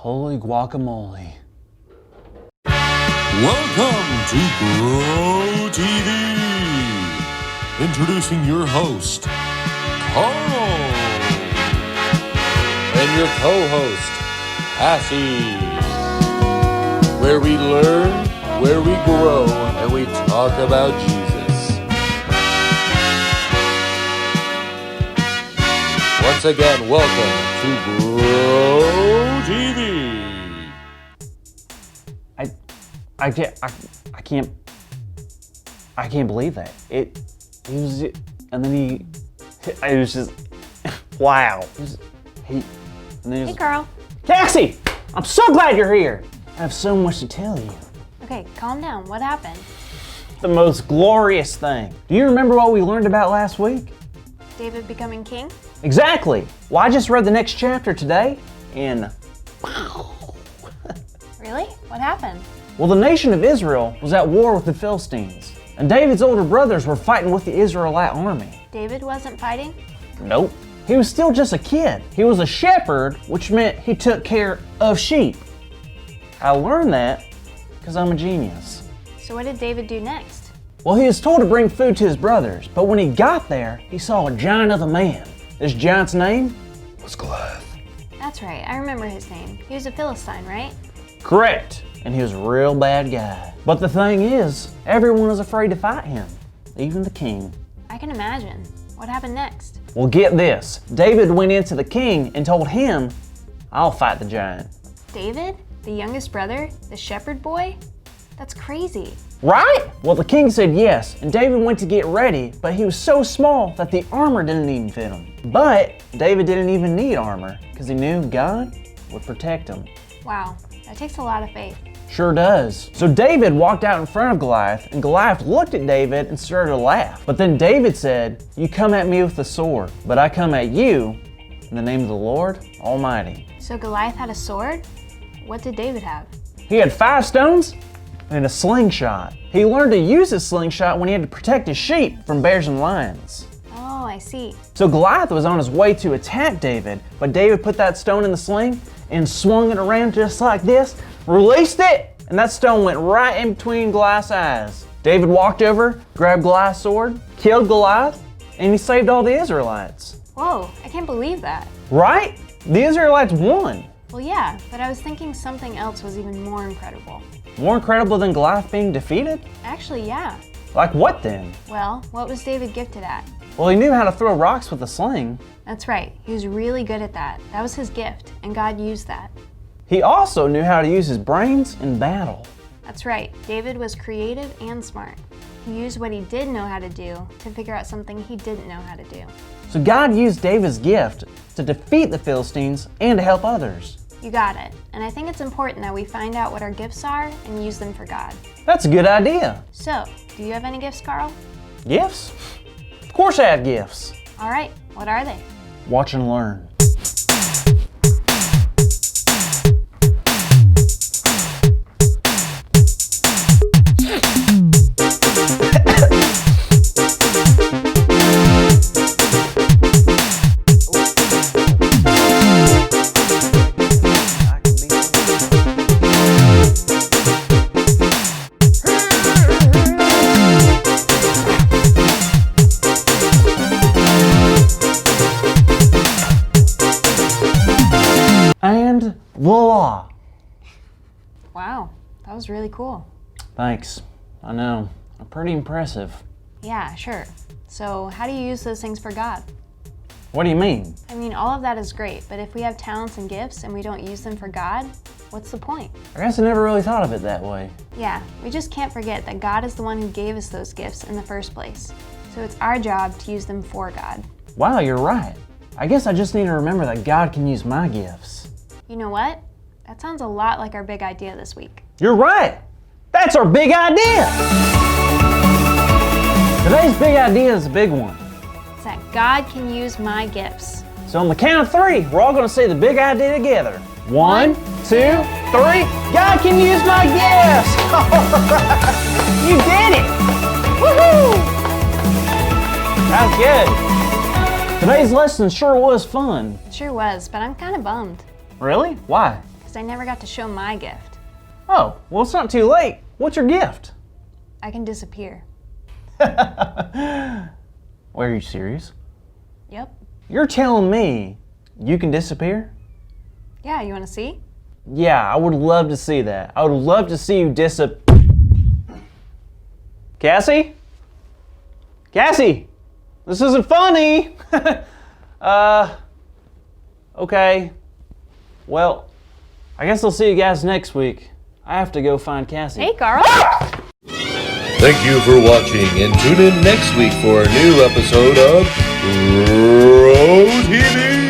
Holy guacamole. Welcome to Grow TV. Introducing your host, Carl. And your co-host, Cassie. Where we learn, where we grow, and we talk about Jesus. Once again, welcome to Grow TV. I can't believe that. It was, and then it was just, wow. Hey, Carl. Cassie, I'm so glad you're here. I have so much to tell you. Okay, calm down. What happened? The most glorious thing. Do you remember what we learned about last week? David becoming king? Exactly. Well, I just read the next chapter today, and Really? What happened? well, the nation of Israel was at war with the Philistines, and David's older brothers were fighting with the Israelite army. David wasn't fighting? Nope. He was still just a kid. He was a shepherd, which meant he took care of sheep. I learned that because I'm a genius. So what did David do next? Well, he was told to bring food to his brothers, but when he got there, he saw a giant of a man. This giant's name was Goliath. That's right, I remember his name. He was a Philistine, right? Correct. And he was a real bad guy. But the thing is, everyone was afraid to fight him, even the king. I can imagine. What happened next? Well, get this. David went into the king and told him, I'll fight the giant. David? The youngest brother? The shepherd boy? That's crazy. Right? Well, the king said yes, and David went to get ready, but he was so small that the armor didn't even fit him. But David didn't even need armor, because he knew God would protect him. Wow, that takes a lot of faith. Sure does. So David walked out in front of Goliath, and Goliath looked at David and started to laugh. But then David said, you come at me with the sword, but I come at you in the name of the Lord Almighty. So Goliath had a sword? What did David have? He had 5 stones and a slingshot. He learned to use his slingshot when he had to protect his sheep from bears and lions. Oh, I see. So Goliath was on his way to attack David, but David put that stone in the sling and swung it around just like this, released it, and that stone went right in between Goliath's eyes. David walked over, grabbed Goliath's sword, killed Goliath, and he saved all the Israelites. Whoa, I can't believe that. Right? The Israelites won. Well, yeah, but I was thinking something else was even more incredible. More incredible than Goliath being defeated? Actually, yeah. Like what then? Well, what was David gifted at? Well, he knew how to throw rocks with a sling. That's right, he was really good at that. That was his gift, and God used that. He also knew how to use his brains in battle. That's right, David was creative and smart. He used what he did know how to do to figure out something he didn't know how to do. So God used David's gift to defeat the Philistines and to help others. You got it, and I think it's important that we find out what our gifts are and use them for God. That's a good idea. So, do you have any gifts, Carl? Gifts? Of course I have gifts. All right, what are they? Watch and learn. And voila. Wow, that was really cool. Thanks. I know. I'm pretty impressive. Yeah, sure. So, how do you use those things for God? What do you mean? I mean, all of that is great, but if we have talents and gifts and we don't use them for God, what's the point? I guess I never really thought of it that way. Yeah, we just can't forget that God is the one who gave us those gifts in the first place. So it's our job to use them for God. Wow, you're right. I guess I just need to remember that God can use my gifts. You know what? That sounds a lot like our big idea this week. You're right. That's our big idea. Today's big idea is a big one. It's that God can use my gifts. So on the count of 3, we're all going to say the big idea together. 1, 2, 3. God can use my gifts. You did it. Woohoo! That was good. Today's lesson sure was fun. It sure was, but I'm kind of bummed. Really? Why? because I never got to show my gift. Oh, well, it's not too late. What's your gift? I can disappear. Are you serious? Yep. You're telling me you can disappear? Yeah, you want to see? Yeah, I would love to see that. I would love to see you Cassie? Cassie! This isn't funny! Okay. Well, I guess I'll see you guys next week. I have to go find Cassie. Hey, Carl. Thank you for watching, and tune in next week for a new episode of Bro TV.